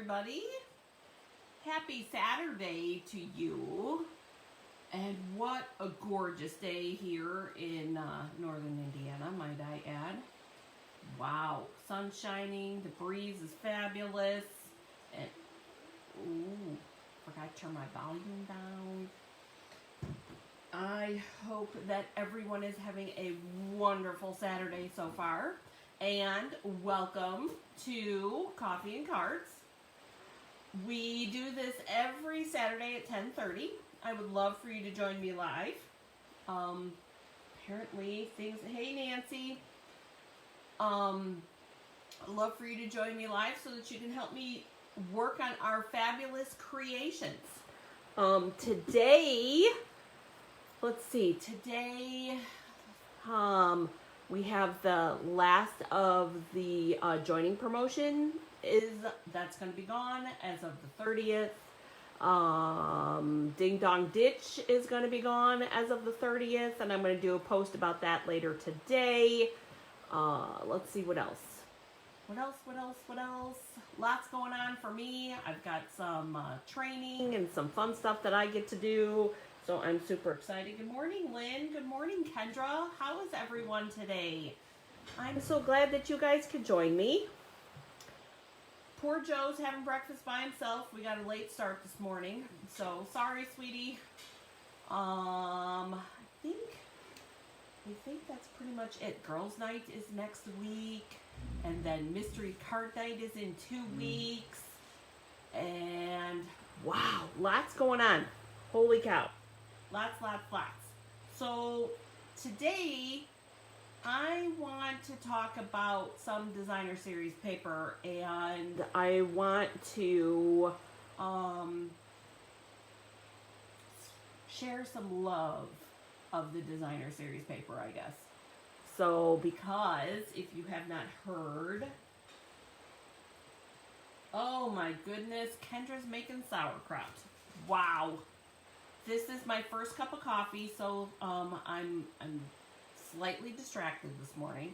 everybody. Happy Saturday to you. And what a gorgeous day here in northern Indiana, might I add. Wow, sun shining, the breeze is fabulous. And, ooh, forgot to turn my volume down. I hope that everyone is having a wonderful Saturday so far. And welcome to Coffee and Cards. We do this every Saturday at 10:30. I would love for you to join me live. Apparently things, hey Nancy. I'd love for you to join me live so that you can help me work on our fabulous creations. Today, let's see, we have the last of the joining promotion that's going to be gone as of the 30th. Ding Dong Ditch is going to be gone as of the 30th, and I'm going to do a post about that later today. Let's see what else. What else? Lots going on for me. I've got some training and some fun stuff that I get to do. So I'm super excited. Good morning, Lynn. Good morning, Kendra. How is everyone today? I'm so glad that you guys could join me. Poor Joe's having breakfast by himself. We got a late start this morning. So sorry, sweetie. I think that's pretty much it. Girls' night is next week. And then mystery card night is in 2 weeks. And wow, lots going on. Holy cow. Lots. So today I want to talk about some designer series paper, and I want to share some love of the designer series paper, I guess. So because if you have not heard, oh my goodness, Kendra's making sauerkraut. Wow. This is my first cup of coffee, so I'm slightly distracted this morning.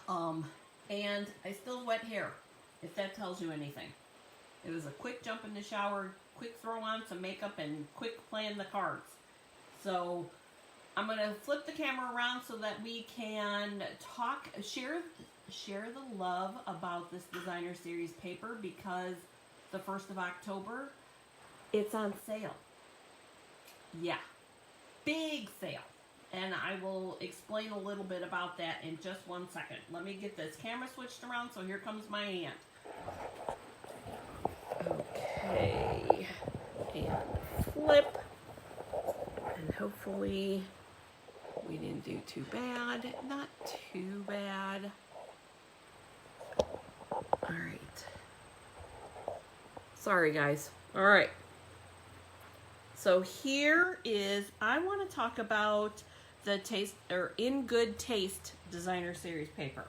And I still have wet hair, if that tells you anything. It was a quick jump in the shower, quick throw on some makeup, and quick playing the cards. So I'm going to flip the camera around so that we can share the love about this designer series paper, because the 1st of October, it's on sale. Yeah, big sale. And I will explain a little bit about that in just 1 second. Let me get this camera switched around, so here comes my aunt. Okay, and flip. And hopefully we didn't do too bad. Not too bad. All right. Sorry, guys. All right. So here is, I want to talk about the In Good Taste designer series paper.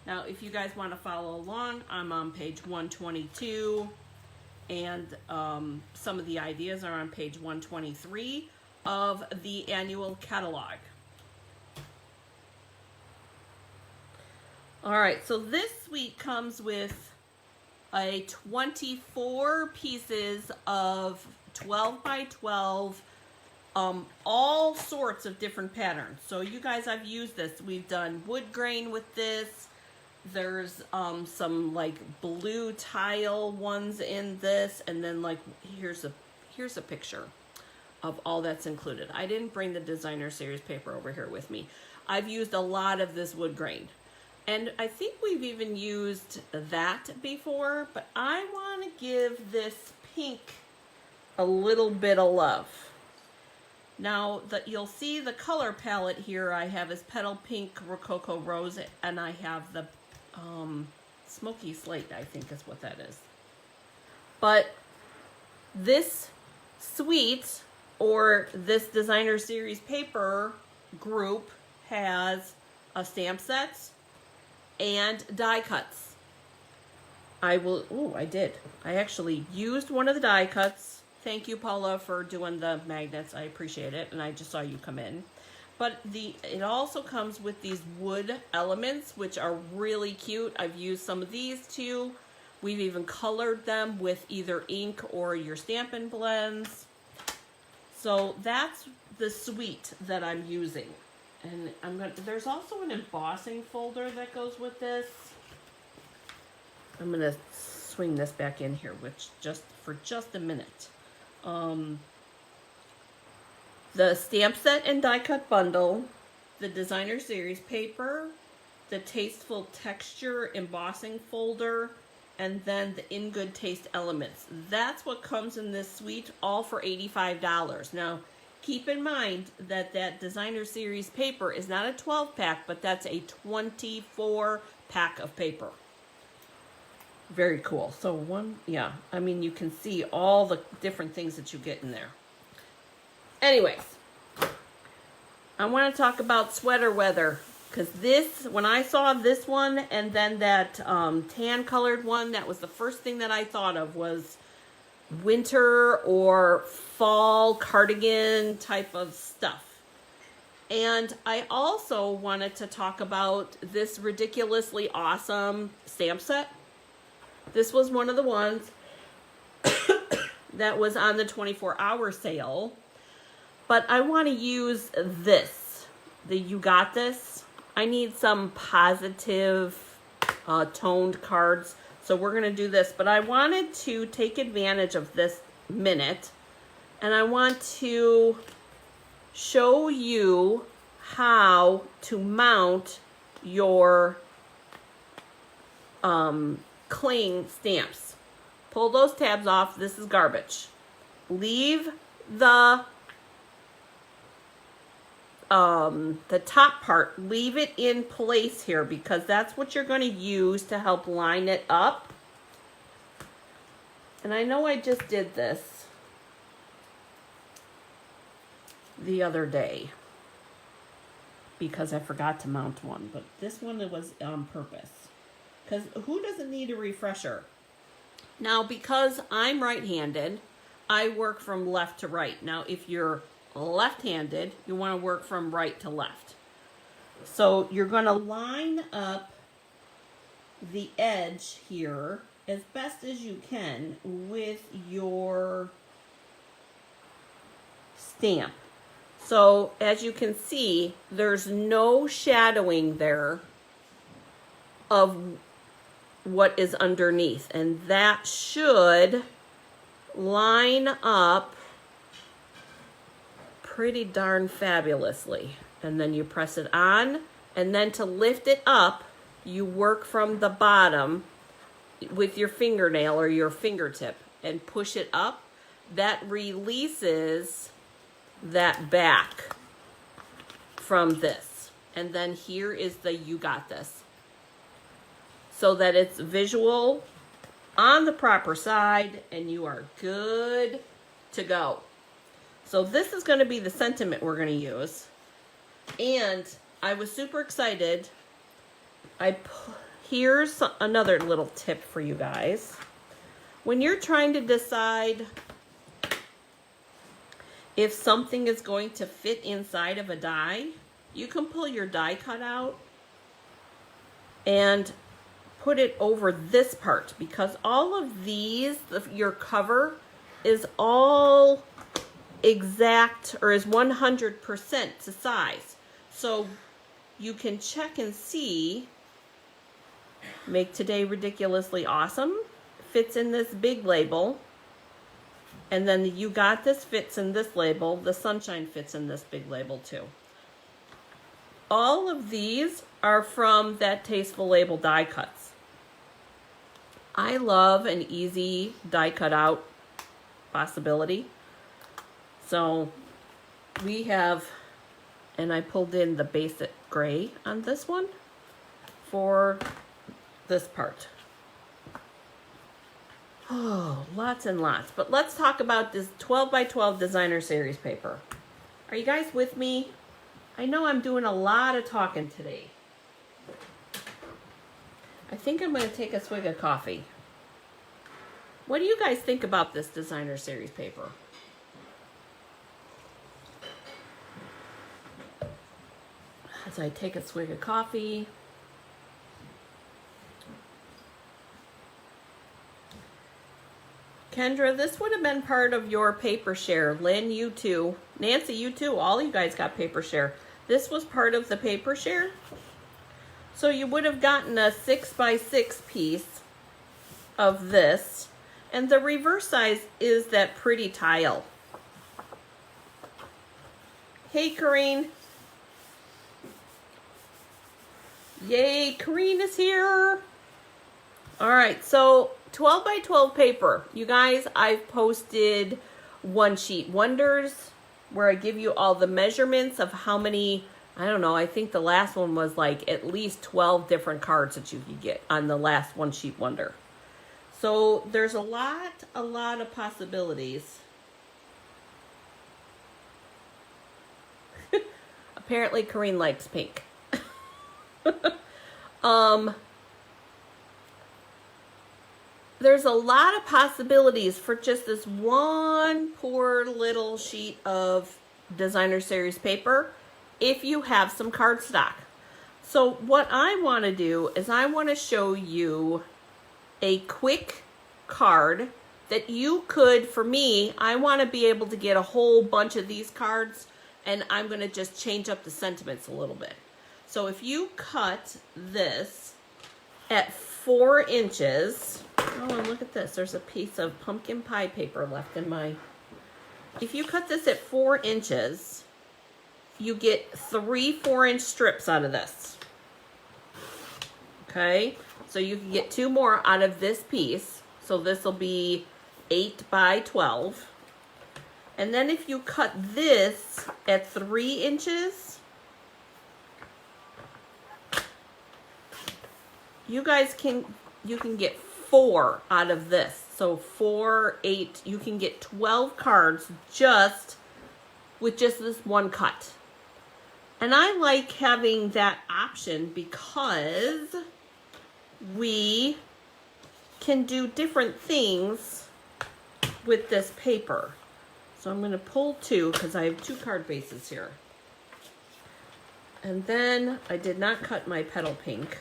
Now, if you guys want to follow along, I'm on page 122, and some of the ideas are on page 123 of the annual catalog. All right, so this suite comes with a 24 pieces of 12 by 12, all sorts of different patterns. So you guys, I've used this. We've done wood grain with this. There's some like blue tile ones in this, and then like here's a picture of all that's included. I didn't bring the designer series paper over here with me. I've used a lot of this wood grain. And I think we've even used that before, but I want to give this pink a little bit of love. Now, you'll see the color palette here I have is Petal Pink, Rococo Rose, and I have the Smoky Slate, I think is what that is. But this suite, or this designer series paper group, has stamp sets and die cuts. I actually used one of the die cuts. Thank you, Paula, for doing the magnets. I appreciate it. And I just saw you come in. But it also comes with these wood elements, which are really cute. I've used some of these too. We've even colored them with either ink or your Stampin' Blends. So that's the suite that I'm using. And there's also an embossing folder that goes with this. I'm gonna swing this back in here, for just a minute. The stamp set and die cut bundle, the designer series paper, the tasteful texture embossing folder, and then the in good taste elements. That's what comes in this suite, all for $85. Now, keep in mind that designer series paper is not a 12-pack, but that's a 24-pack of paper. Very cool. So I mean, you can see all the different things that you get in there. Anyways, I want to talk about sweater weather, because when I saw this one and then that tan colored one, that was the first thing that I thought of was winter or fall cardigan type of stuff. And I also wanted to talk about this ridiculously awesome stamp set. This was one of the ones that was on the 24-hour sale. But I want to use this, the You Got This. I need some positive toned cards. So we're going to do this. But I wanted to take advantage of this minute. And I want to show you how to mount your cling stamps. Pull those tabs off. This is garbage. Leave the top part, leave it in place here, because that's what you're going to use to help line it up. And I know I just did this the other day because I forgot to mount one, but this one was on purpose, because who doesn't need a refresher? Now, because I'm right-handed, I work from left to right. Now, if you're left-handed, you want to work from right to left. So you're going to line up the edge here as best as you can with your stamp. So as you can see, there's no shadowing there of what is underneath, and that should line up pretty darn fabulously. And then you press it on, and then to lift it up, you work from the bottom with your fingernail or your fingertip and push it up. That releases that back from this. And then here is the You Got This, so that it's visual on the proper side and you are good to go. So this is going to be the sentiment we're going to use. And I was super excited. Here's another little tip for you guys. When you're trying to decide if something is going to fit inside of a die, you can pull your die cut out and put it over this part, because all of these, your cover is all exact, or is 100% to size. So you can check and see, Make Today Ridiculously Awesome fits in this big label, and then the You Got This fits in this label. The Sunshine fits in this big label too. All of these are from that Tasteful Label die cuts. I love an easy die cut out possibility. So we have, and I pulled in the basic gray on this one for this part. Oh, lots and lots. But let's talk about this 12 by 12 designer series paper. Are you guys with me? I know I'm doing a lot of talking today. I think I'm going to take a swig of coffee. What do you guys think about this designer series paper? as I take a swig of coffee. Kendra, this would have been part of your paper share. Lynn, you too. Nancy, you too. All you guys got paper share. This was part of the paper share. So you would have gotten a 6x6 piece of this. And the reverse size is that pretty tile. Hey, Corrine. Yay, Corrine is here. All right, so 12 by 12 paper. You guys, I've posted One Sheet Wonders where I give you all the measurements of how many, I don't know, I think the last one was like at least 12 different cards that you could get on the last One Sheet Wonder. So there's a lot of possibilities. Apparently Corrine likes pink. There's a lot of possibilities for just this one poor little sheet of designer series paper if you have some cardstock. So what I want to do is I want to show you a quick card that you could, for me, I want to be able to get a whole bunch of these cards, and I'm going to just change up the sentiments a little bit. So if you cut this at 4 inches, oh, and look at this, there's a piece of pumpkin pie paper left in my, if you cut this at 4 inches, you get 3 4-inch strips out of this. Okay, so you can get 2 more out of this piece. So this will be 8 by 12. And then if you cut this at 3 inches, you can get 4 out of this. So 4, 8, you can get 12 cards just with just this one cut. And I like having that option because we can do different things with this paper. So I'm going to pull 2 because I have 2 card bases here. And then I did not cut my petal pink.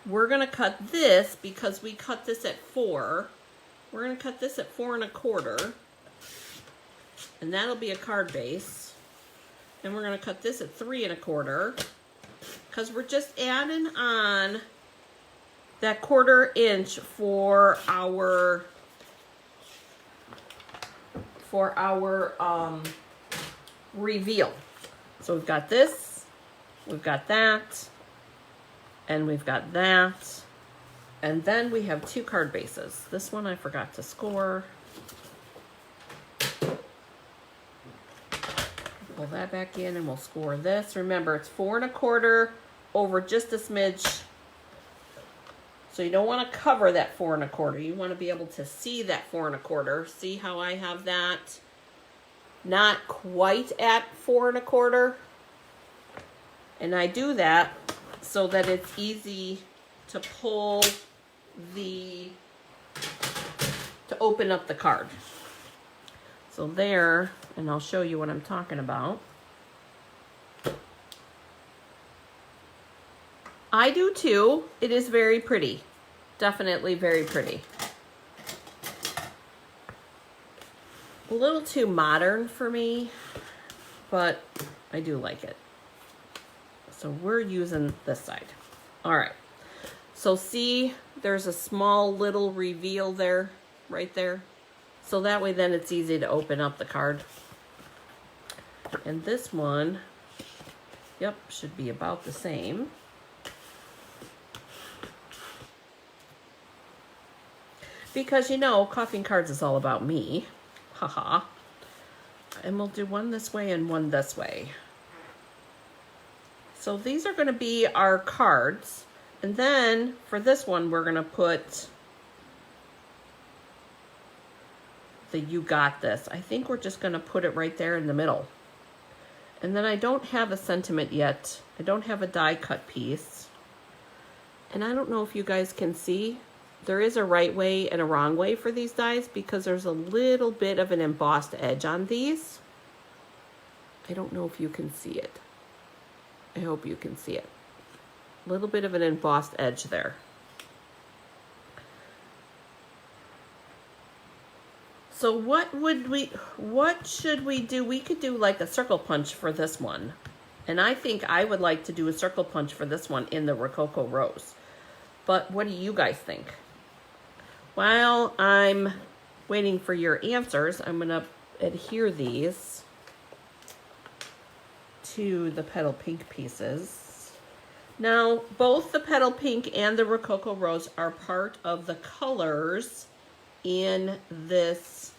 We're going to cut this because we cut this at 4. We're going to cut this at 4 1/4. And that'll be a card base. And we're going to cut this at 3 1/4. Because we're just adding on that 1/4 inch for our reveal. So we've got this, we've got that, and we've got that. And then we have 2 card bases. This one I forgot to score. Pull that back in and we'll score this. Remember, it's 4 1/4 over just a smidge. So you don't want to cover that 4 1/4. You want to be able to see that 4 1/4. See how I have that not quite at 4 1/4? And I do that so that it's easy to pull to open up the card. So there, and I'll show you what I'm talking about. I do too. It is very pretty. Definitely very pretty. A little too modern for me, but I do like it. So we're using this side. All right. So see, there's a small little reveal there, right there. So that way then it's easy to open up the card. And this one, yep, should be about the same. Because, you know, Coughing Cards is all about me. Haha. And we'll do one this way and one this way. So these are going to be our cards. And then for this one, we're going to put the You Got This. I think we're just going to put it right there in the middle. And then I don't have a sentiment yet. I don't have a die cut piece. And I don't know if you guys can see. There is a right way and a wrong way for these dies because there's a little bit of an embossed edge on these. I don't know if you can see it. I hope you can see it. A little bit of an embossed edge there. So what should we do? We could do like a circle punch for this one. And I think I would like to do a circle punch for this one in the Rococo Rose. But what do you guys think? While I'm waiting for your answers, I'm gonna adhere these to the petal pink pieces. Now, both the petal pink and the Rococo Rose are part of the colors in this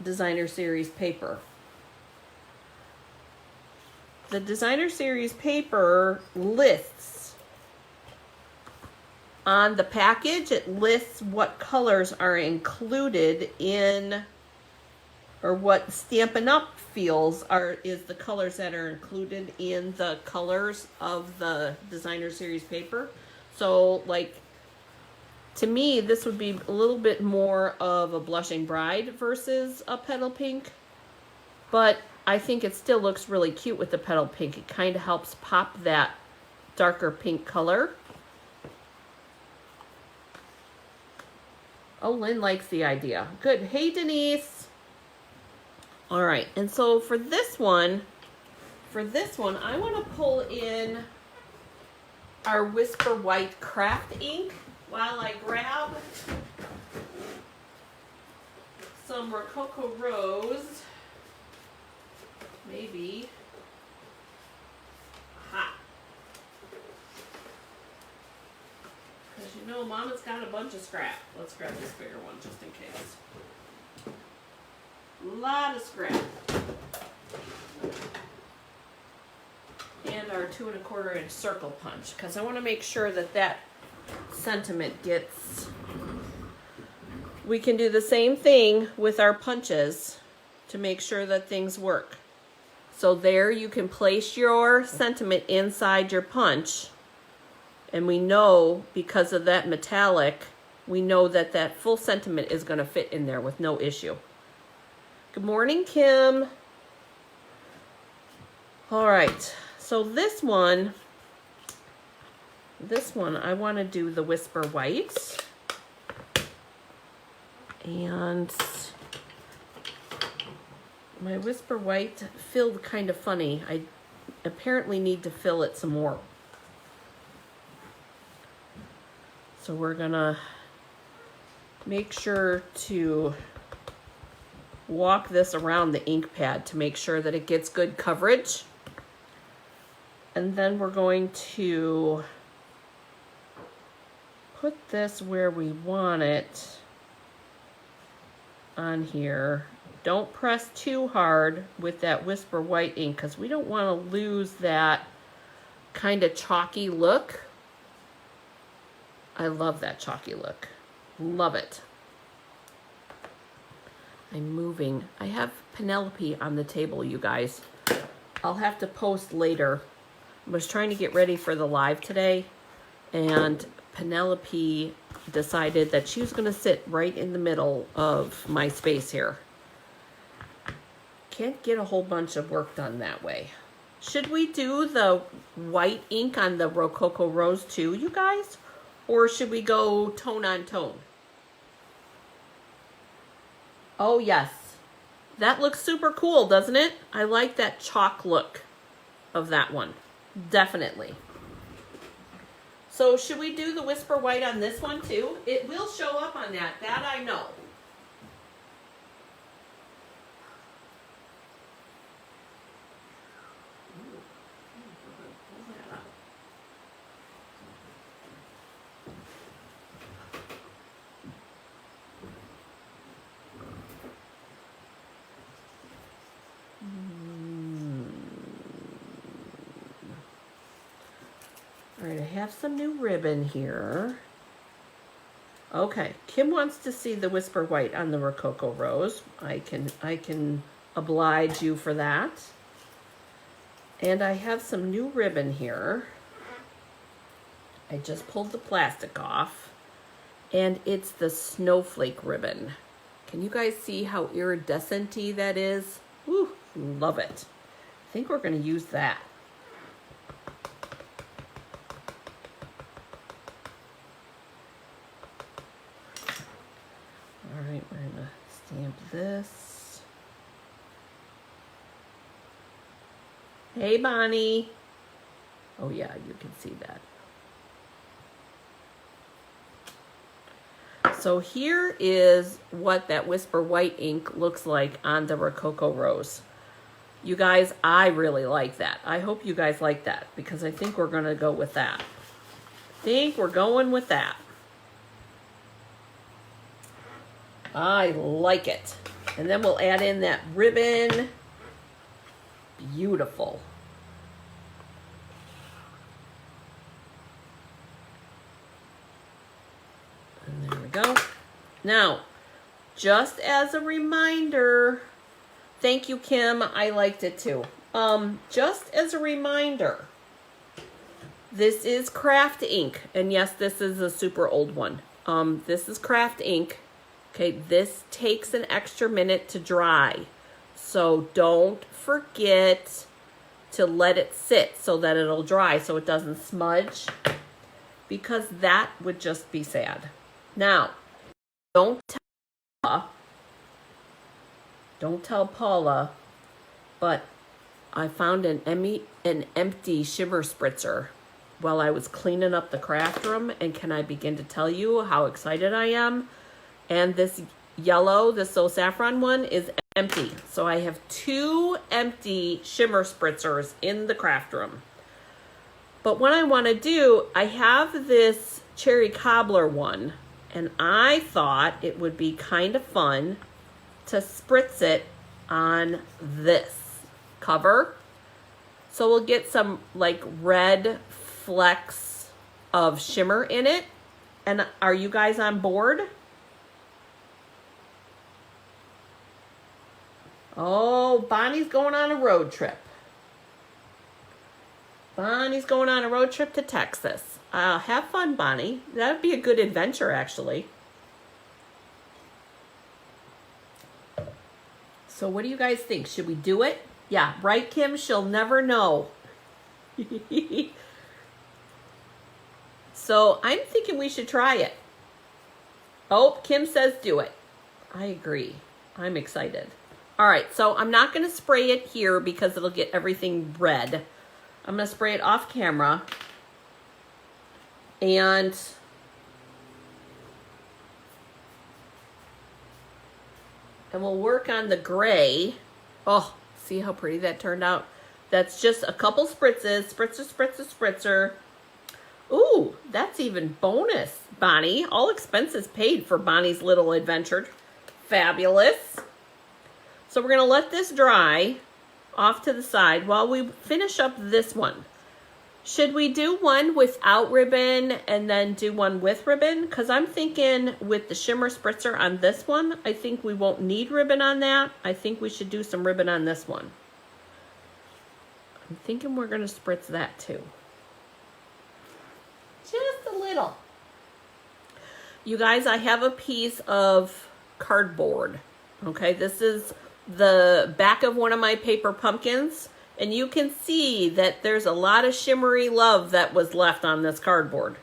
designer series paper. The designer series paper lists on the package, it lists what colors are included in, or what Stampin' Up! Feels is the colors that are included in the colors of the designer series paper. So like, to me, this would be a little bit more of a blushing bride versus a petal pink, but I think it still looks really cute with the petal pink. It kind of helps pop that darker pink color. Oh, Lynn likes the idea. Good. Hey, Denise. All right, and so for this one, I want to pull in our Whisper White craft ink while I grab some Rococo Rose. Maybe. Aha. Because you know, Mama's got a bunch of scrap. Let's grab this bigger one just in case. Lot of scrap. And our 2 1/4 inch circle punch, because I want to make sure that that sentiment gets. We can do the same thing with our punches to make sure that things work. So there you can place your sentiment inside your punch, and we know because of that metallic, we know that that full sentiment is going to fit in there with no issue. Good morning, Kim. All right, so this one I want to do the Whisper White. And my Whisper White filled kind of funny. I apparently need to fill it some more. So we're gonna make sure to walk this around the ink pad to make sure that it gets good coverage. And then we're going to put this where we want it on here. Don't press too hard with that Whisper White ink because we don't want to lose that kind of chalky look. I love that chalky look. Love it. I'm moving. I have Penelope on the table, you guys. I'll have to post later. I was trying to get ready for the live today, and Penelope decided that she was going to sit right in the middle of my space here. Can't get a whole bunch of work done that way. Should we do the white ink on the Rococo Rose too, you guys? Or should we go tone on tone? Oh, yes. That looks super cool, doesn't it? I like that chalk look of that one. Definitely. So should we do the Whisper White on this one too? It will show up on that. That I know. All right, I have some new ribbon here. Okay, Kim wants to see the Whisper White on the Rococo Rose. I can oblige you for that. And I have some new ribbon here. I just pulled the plastic off. And it's the snowflake ribbon. Can you guys see how iridescent-y that is? Woo, love it. I think we're going to use that. this. Hey, Bonnie. Oh, yeah, you can see that. So here is what that Whisper White ink looks like on the Rococo Rose. You guys, I really like that. I hope you guys like that because I think we're going to go with that. Think we're going with that. I like it. And then we'll add in that ribbon. Beautiful. And there we go. Now, just as a reminder, thank you, Kim. I liked it too. Just as a reminder, this is craft ink. And yes, this is a super old one. This is craft ink. Okay, this takes an extra minute to dry. So don't forget to let it sit so that it'll dry so it doesn't smudge, because that would just be sad. Now, don't tell Paula, but I found an empty shimmer spritzer while I was cleaning up the craft room, and can I begin to tell you how excited I am? And this yellow, the So Saffron one, is empty. So I have 2 empty shimmer spritzers in the craft room. But what I want to do, I have this cherry cobbler one, and I thought it would be kind of fun to spritz it on this cover. So we'll get some like red flecks of shimmer in it. And are you guys on board? Oh, Bonnie's going on a road trip. Bonnie's going on a road trip to Texas. Have fun, Bonnie. That'd be a good adventure, actually. So what do you guys think? Should we do it? Yeah, right, Kim? She'll never know. So I'm thinking we should try it. Oh, Kim says do it. I agree. I'm excited. All right, so I'm not going to spray it here because it'll get everything red. I'm going to spray it off camera. And we'll work on the gray. Oh, see how pretty that turned out? That's just a couple spritzes. Spritzer. Ooh, that's even bonus, Bonnie. All expenses paid for Bonnie's little adventure. Fabulous. So we're going to let this dry off to the side while we finish up this one. Should we do one without ribbon and then do one with ribbon? Because I'm thinking with the shimmer spritzer on this one, I think we won't need ribbon on that. I think we should do some ribbon on this one. I'm thinking we're going to spritz that too. Just a little. You guys, I have a piece of cardboard. Okay, this is the back of one of my paper pumpkins, and you can see that there's a lot of shimmery love that was left on this cardboard.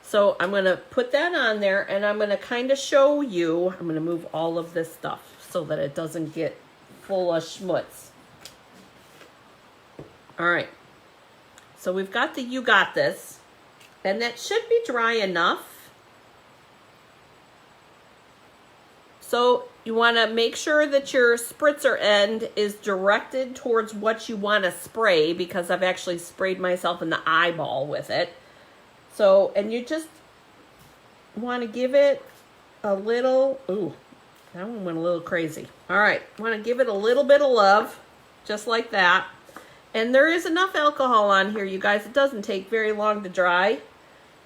So I'm going to put that on there, and I'm going to kind of show you. I'm going to move all of this stuff so that it doesn't get full of schmutz. All right, so we've got the You Got This, and that should be dry enough. So you want to make sure that your spritzer end is directed towards what you want to spray, because I've actually sprayed myself in the eyeball with it. So, and you just want to give it a little, ooh, that one went a little crazy. All right, want to give it a little bit of love, just like that. And there is enough alcohol on here, you guys. It doesn't take very long to dry.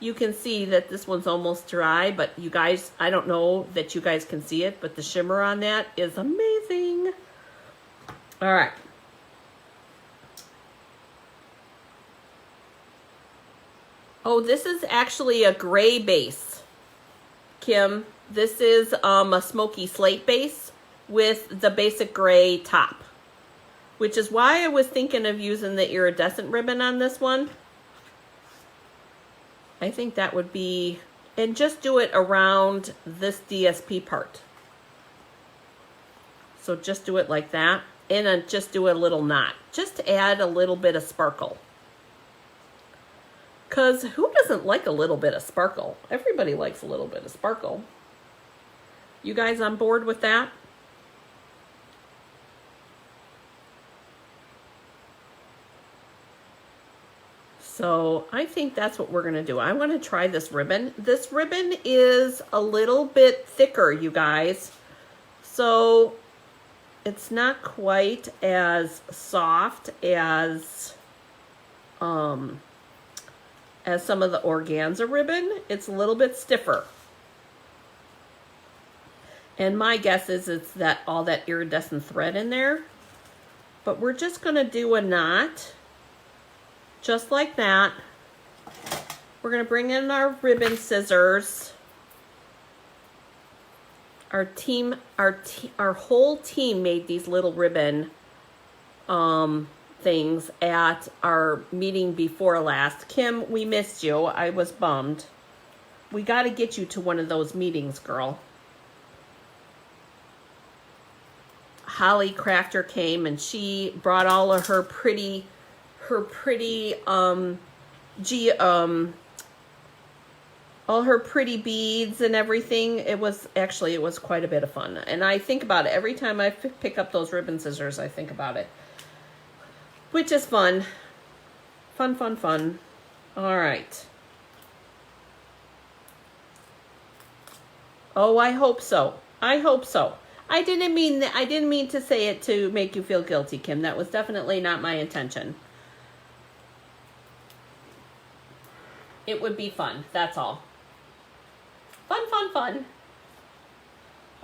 You can see that this one's almost dry, but you guys, I don't know that you guys can see it, but the shimmer on that is amazing. All right. Oh, this is actually a gray base, Kim. This is a smoky slate base with the basic gray top, which is why I was thinking of using the iridescent ribbon on this one. I think that would be, and just do it around this DSP part. So just do it like that, and then just do a little knot. Just to add a little bit of sparkle. Because who doesn't like a little bit of sparkle? Everybody likes a little bit of sparkle. You guys on board with that? So I think that's what we're going to do. I want to try this ribbon. This ribbon is a little bit thicker, you guys. So it's not quite as soft as some of the organza ribbon. It's a little bit stiffer. And my guess is it's that all that iridescent thread in there. But we're just going to do a knot. Just like that. We're going to bring in our ribbon scissors. Our whole team made these little ribbon things at our meeting before last. Kim, we missed you. I was bummed. We got to get you to one of those meetings, girl. Holly Crafter came and she brought all of her pretty all her pretty beads and everything. It was quite a bit of fun. And I think about it every time I pick up those ribbon scissors. I think about it, which is fun. Fun. All right. Oh, I hope so. I didn't mean to say it to make you feel guilty, Kim. That was definitely not my intention. It would be fun. That's all. Fun.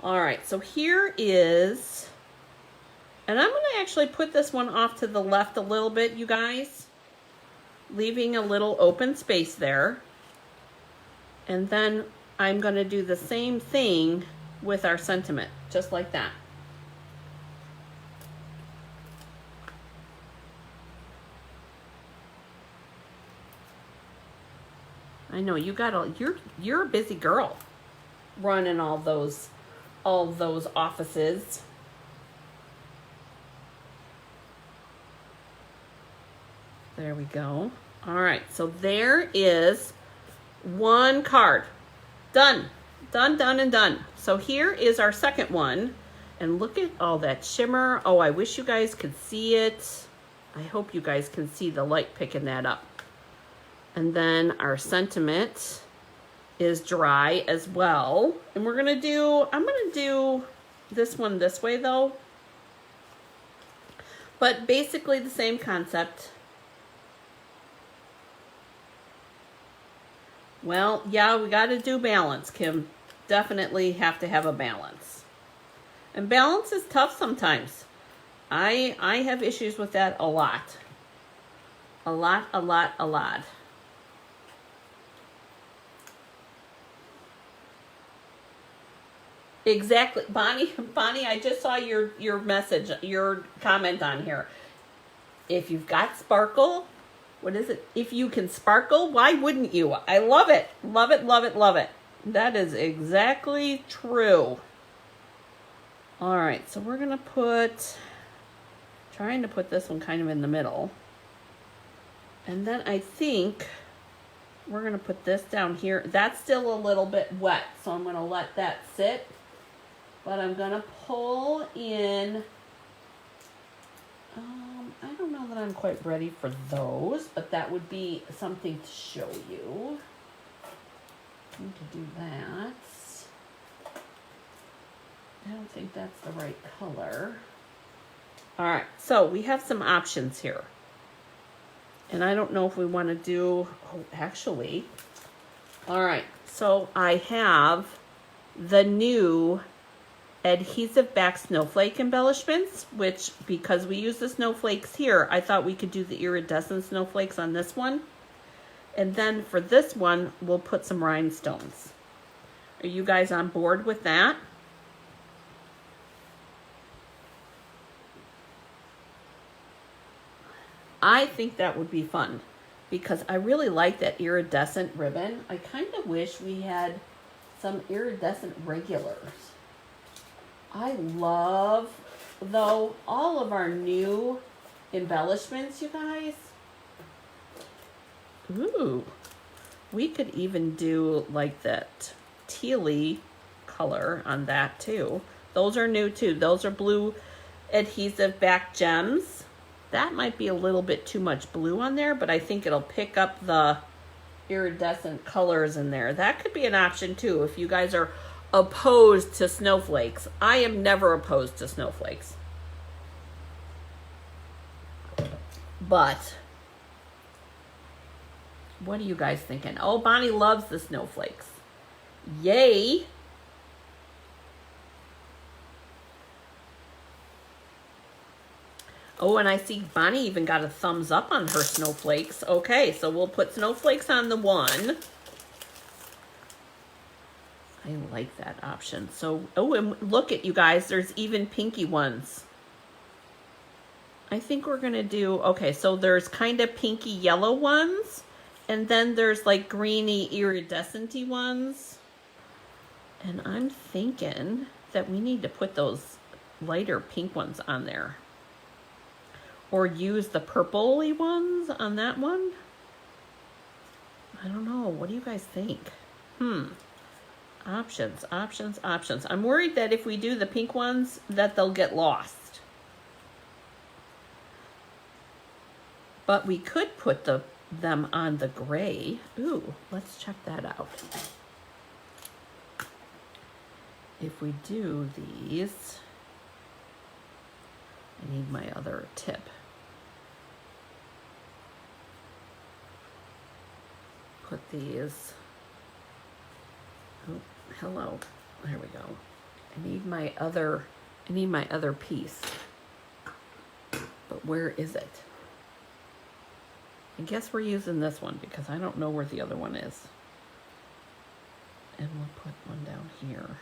All right, so here is, and I'm going to actually put this one off to the left a little bit, you guys, leaving a little open space there. And then I'm going to do the same thing with our sentiment, just like that. I know you're a busy girl running all those offices. There we go. All right, so there is one card. Done. So here is our second one. And look at all that shimmer. Oh, I wish you guys could see it. I hope you guys can see the light picking that up. And then our sentiment is dry as well. And I'm gonna do this one this way though. But basically the same concept. Well, yeah, we gotta do balance, Kim. Definitely have to have a balance. And balance is tough sometimes. I have issues with that a lot. A lot. Exactly. Bonnie, I just saw your message, your comment on here. If you've got sparkle, what is it? If you can sparkle, why wouldn't you? I love it. Love it. That is exactly true. All right, so we're going to trying to put this one kind of in the middle. And then I think we're going to put this down here. That's still a little bit wet, so I'm going to let that sit. But I'm going to pull in, I don't know that I'm quite ready for those, but that would be something to show you. I need to do that. I don't think that's the right color. All right, so we have some options here. And I don't know if we want to do, actually. All right, so I have the new adhesive back snowflake embellishments, which, because we use the snowflakes here, I thought we could do the iridescent snowflakes on this one. And then for this one, we'll put some rhinestones. Are you guys on board with that? I think that would be fun because I really like that iridescent ribbon. I kind of wish we had some iridescent regulars. I love though, all of our new embellishments, you guys. Ooh, we could even do like that tealy color on that too. Those are new too. Those are blue adhesive back gems. That might be a little bit too much blue on there, but I think it'll pick up the iridescent colors in there. That could be an option too if you guys are opposed to snowflakes. I am never opposed to snowflakes. But what are you guys thinking? Oh, Bonnie loves the snowflakes. Yay. Oh, and I see Bonnie even got a thumbs up on her snowflakes. Okay, so we'll put snowflakes on the one. I like that option. So, oh, and look at you guys. There's even pinky ones. I think we're going to do, okay, so there's kind of pinky yellow ones. And then there's like greeny iridescent-y ones. And I'm thinking that we need to put those lighter pink ones on there. Or use the purple-y ones on that one. I don't know. What do you guys think? Options, options, options. I'm worried that if we do the pink ones, that they'll get lost. But we could put them on the gray. Ooh, let's check that out. If we do these, I need my other tip. Put these, oh, hello, there we go. I need my other piece. But where is it? I guess we're using this one because I don't know where the other one is. And we'll put one down here.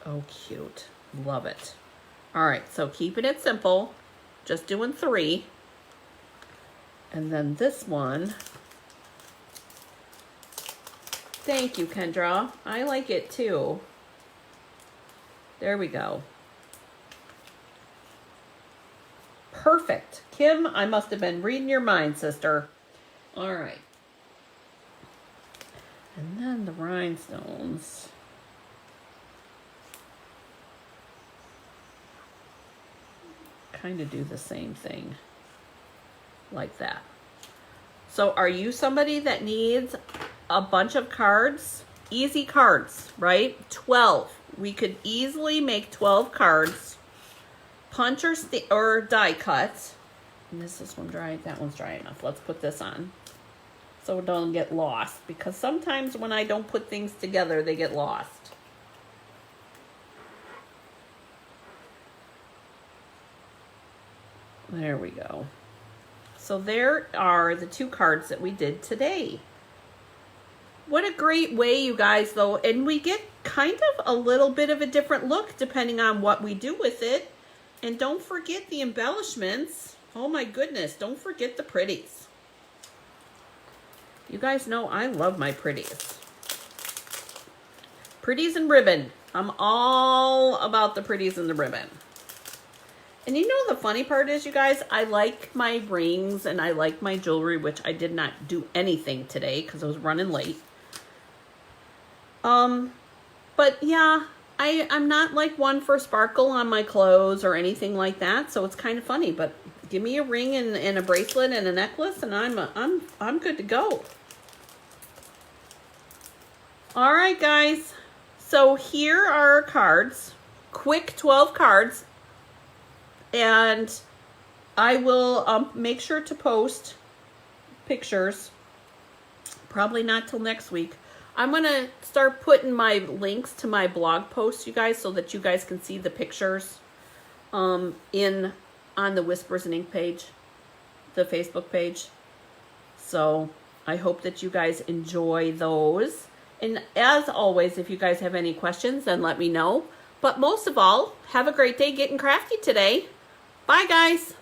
Oh, cute. Love it. All right, so keeping it simple, just doing 3. And then this one, thank you, Kendra. I like it too. There we go. Perfect. Kim, I must have been reading your mind, sister. All right. And then the rhinestones. Kind of do the same thing. Like that. So are you somebody that needs a bunch of cards? Easy cards, right? 12. We could easily make 12 cards. Punch or die cut. And this one dry. That one's dry enough. Let's put this on. So it don't get lost. Because sometimes when I don't put things together, they get lost. There we go. So there are the 2 cards that we did today. What a great way, you guys, though. And we get kind of a little bit of a different look depending on what we do with it. And don't forget the embellishments. Oh my goodness, don't forget the pretties. You guys know I love my pretties. Pretties and ribbon. I'm all about the pretties and the ribbon. And you know the funny part is, you guys, I like my rings and I like my jewelry, which I did not do anything today because I was running late. But yeah, I'm not like one for sparkle on my clothes or anything like that, so it's kind of funny. But give me a ring and a bracelet and a necklace, and I'm good to go. All right, guys. So here are our cards. Quick 12 cards. And I will make sure to post pictures. Probably not till next week. I'm going to start putting my links to my blog posts, you guys, so that you guys can see the pictures on the Whispers and Ink page, the Facebook page. So I hope that you guys enjoy those. And as always, if you guys have any questions, then let me know. But most of all, have a great day getting crafty today. Bye, guys.